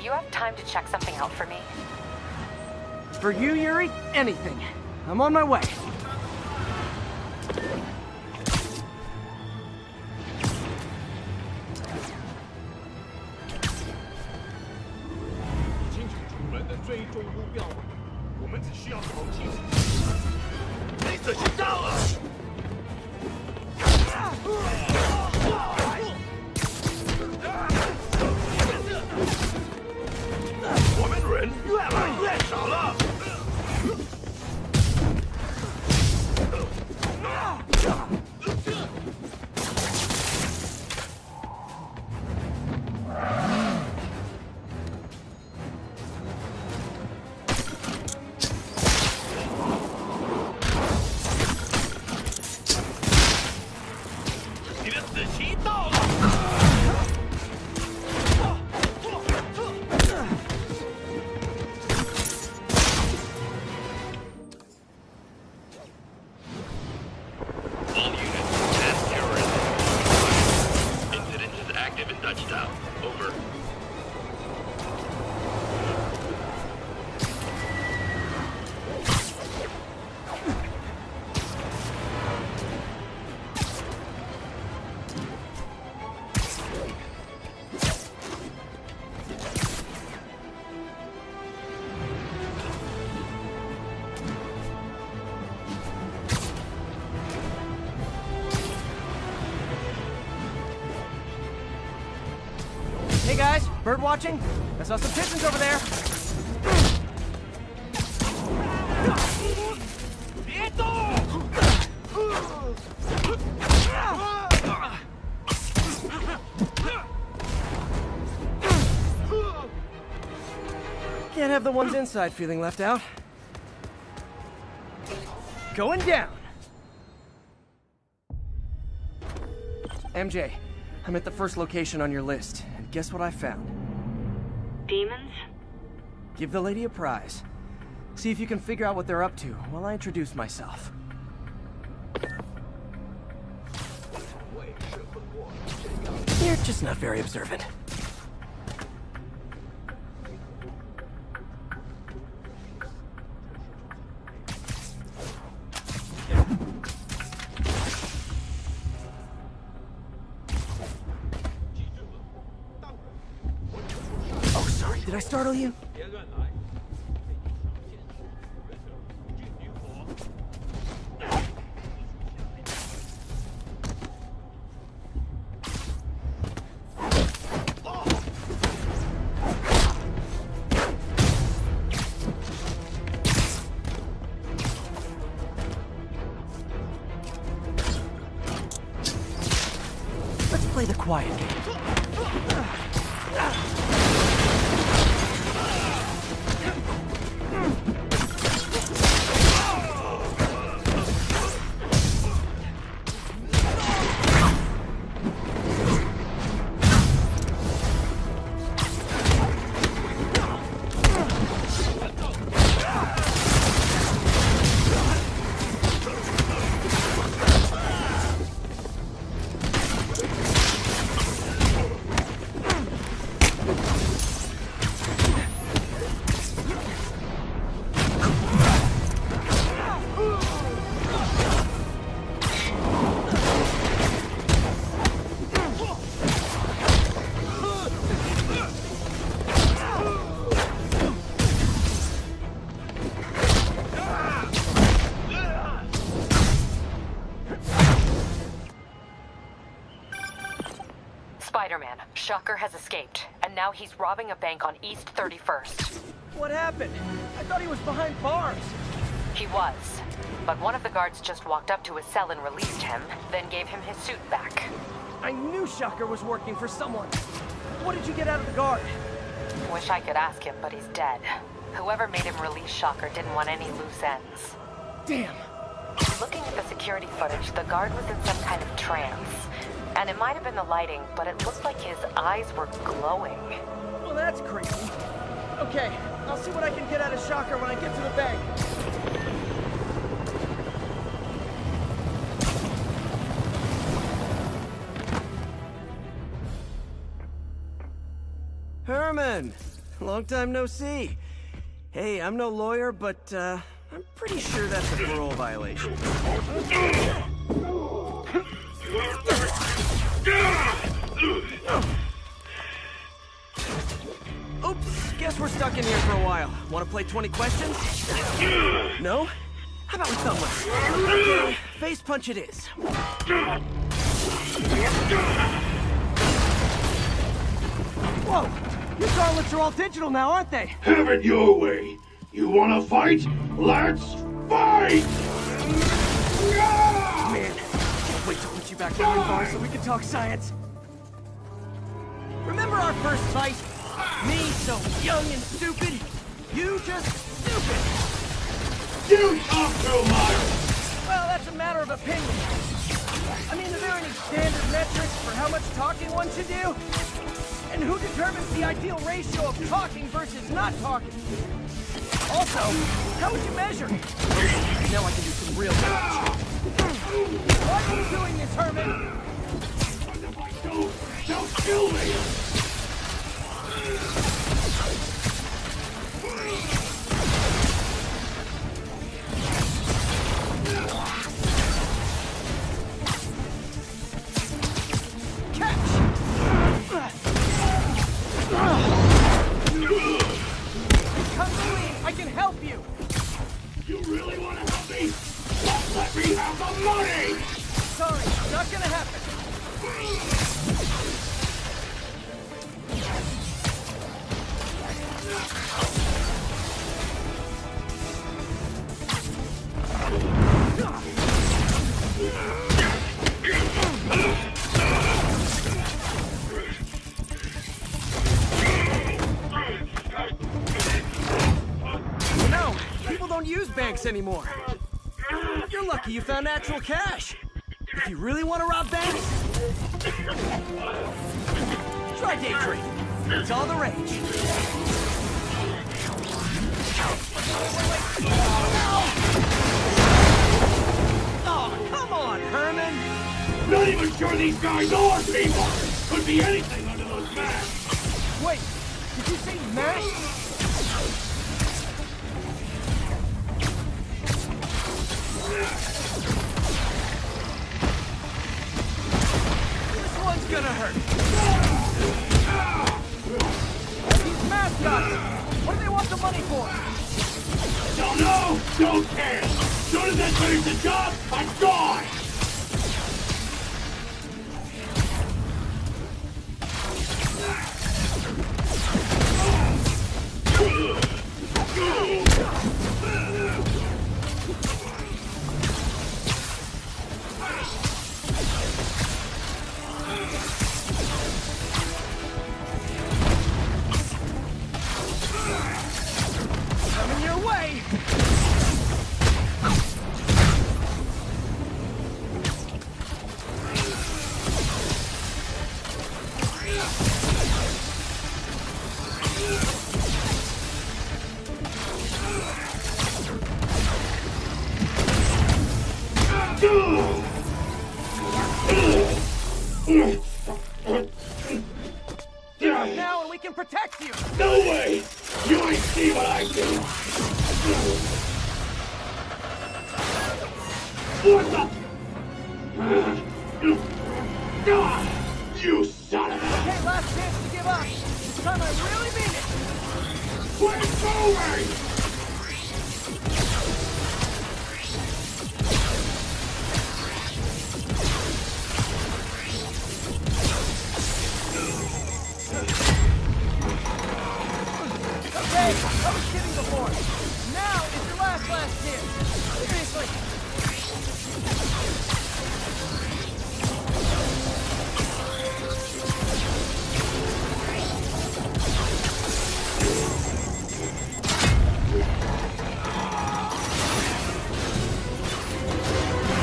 you have time to check something out for me? For you, Yuri, anything. I'm on my way. Hey guys, bird watching? I saw some pigeons over there. Can't have the ones inside feeling left out. Going down. MJ, I'm at the first location on your list, and guess what I found? Demons? Give the lady a prize. See if you can figure out what they're up to while I introduce myself. You're just not very observant. Oh, sorry, did I startle you? Let's play the quiet game. Spider-Man, Shocker has escaped, and now he's robbing a bank on East 31st. What happened? I thought he was behind bars. He was, but one of the guards just walked up to his cell and released him, then gave him his suit back. I knew Shocker was working for someone. What did you get out of the guard? Wish I could ask him, but he's dead. Whoever made him release Shocker didn't want any loose ends. Damn. Looking at the security footage, the guard was in some kind of trance. And it might have been the lighting, but it looked like his eyes were glowing. Well, that's crazy. Okay, I'll see what I can get out of Shocker when I get to the bank. Herman! Long time no see. Hey, I'm no lawyer, but, I'm pretty sure that's a parole violation. Oops, guess we're stuck in here for a while. Want to play 20 questions? No? How about we thumb wrestle? Okay, face punch it is. Whoa! Your gauntlets are all digital now, aren't they? Have it your way. You wanna fight? Let's fight! Man, can't wait to put you back behind bars so we can talk science. Remember our first fight? Me so young and stupid, you just stupid. You talk too much! Well, that's a matter of opinion. I mean, are there any standard metrics for how much talking one should do? And who determines the ideal ratio of talking versus not talking? Also, how would you measure it? Now I can do some real damage. Why are you doing this, Herman? Don't kill me! I can help you! You really want to help me? Don't let me have the money! Sorry, not gonna happen. Use banks anymore. You're lucky you found actual cash. If you really want to rob banks, try day trading. It's all the rage. Oh, come on, Herman. Not even sure these guys are people. Could be anything under those masks. Wait, did you say masks? This one's gonna hurt. These mascots! What do they want the money for? Don't know! Don't care! Soon as I finish the job, I'm gone! Coming your way! Now and we can protect you! No way! You ain't see what I do! What the? You son of a... Okay, last chance to give up. This time I really mean it. Quit moving! Okay, I was kidding before. Now is your last chance. Seriously.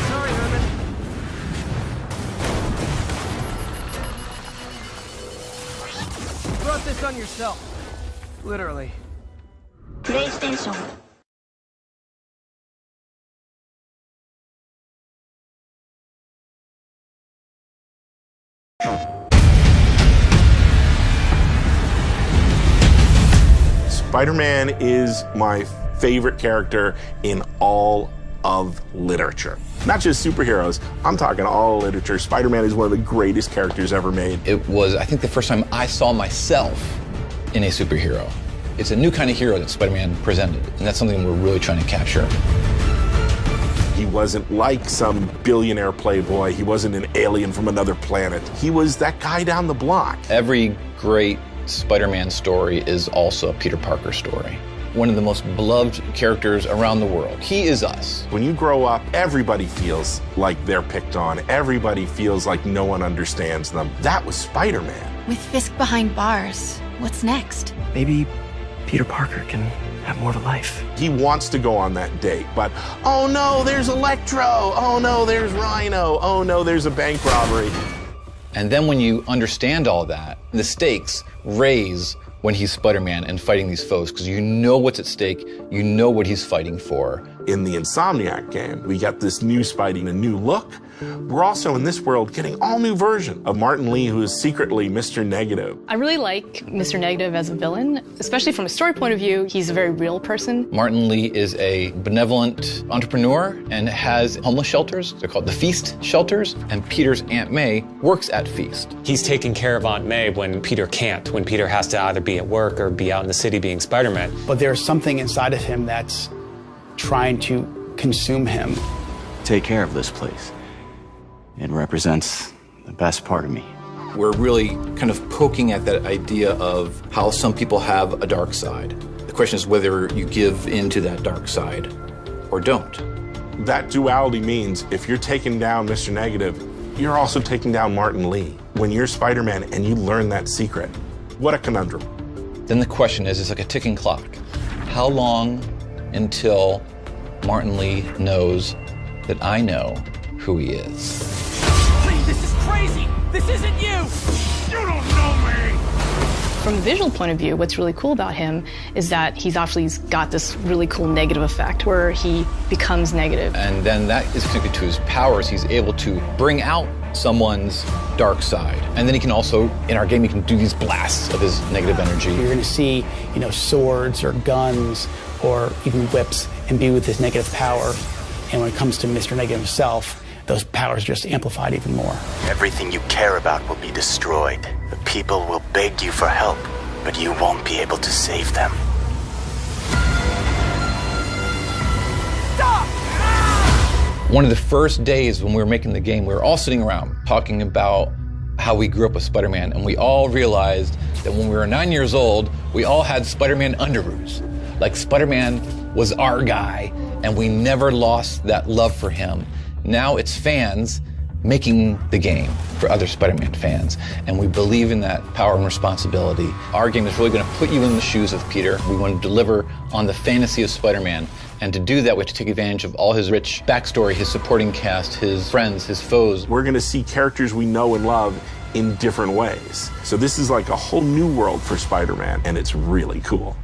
Sorry, Herman. You brought this on yourself. Literally. プレイステーション Spider-Man is my favorite character in all of literature. Not just superheroes, I'm talking all literature. Spider-Man is one of the greatest characters ever made. It was, I think, the first time I saw myself in a superhero. It's a new kind of hero that Spider-Man presented, and that's something we're really trying to capture. He wasn't like some billionaire playboy. He wasn't an alien from another planet. He was that guy down the block. Every great Spider-Man story is also a Peter Parker story. One of the most beloved characters around the world. He is us. When you grow up, everybody feels like they're picked on. Everybody feels like no one understands them. That was Spider-Man. With Fisk behind bars, what's next? Maybe Peter Parker can have more of a life. He wants to go on that date, but oh no, there's Electro. Oh no, there's Rhino. Oh no, there's a bank robbery. And then when you understand all that, the stakes raise when he's Spider-Man and fighting these foes, because you know what's at stake, you know what he's fighting for. In the Insomniac game, we got this new Spidey, a new look. We're also in this world getting all new version of Martin Lee, who is secretly Mr. Negative. I really like Mr. Negative as a villain, especially from a story point of view. He's a very real person. Martin Lee is a benevolent entrepreneur and has homeless shelters. They're called the Feast shelters, and Peter's Aunt May works at Feast. He's taking care of Aunt May when Peter can't, when Peter has to either be at work or be out in the city being Spider-Man. But there's something inside of him that's trying to consume him. Take care of this place. It represents the best part of me. We're really kind of poking at that idea of how some people have a dark side. The question is whether you give into that dark side or don't. That duality means if you're taking down Mr. Negative, you're also taking down Martin Lee. When you're Spider-Man and you learn that secret, what a conundrum. Then the question is, it's like a ticking clock. How long until Martin Lee knows that I know who he is? Please, this is crazy! This isn't you! You don't know me! From a visual point of view, what's really cool about him is that he's actually got this really cool negative effect where he becomes negative. And then that is connected to his powers. He's able to bring out someone's dark side. And then he can also, in our game, he can do these blasts of his negative energy. You're going to see, swords or guns or even whips imbued with his negative power. And when it comes to Mr. Negative himself, those powers just amplified even more. Everything you care about will be destroyed. The people will beg you for help, but you won't be able to save them. Stop! One of the first days when we were making the game, we were all sitting around talking about how we grew up with Spider-Man, and we all realized that when we were 9 years old, we all had Spider-Man underoos. Like Spider-Man was our guy, and we never lost that love for him. Now it's fans making the game for other Spider-Man fans, and we believe in that power and responsibility. Our game is really going to put you in the shoes of Peter. We want to deliver on the fantasy of Spider-Man, and to do that, we have to take advantage of all his rich backstory, his supporting cast, his friends, his foes. We're going to see characters we know and love in different ways. So this is like a whole new world for Spider-Man, and it's really cool.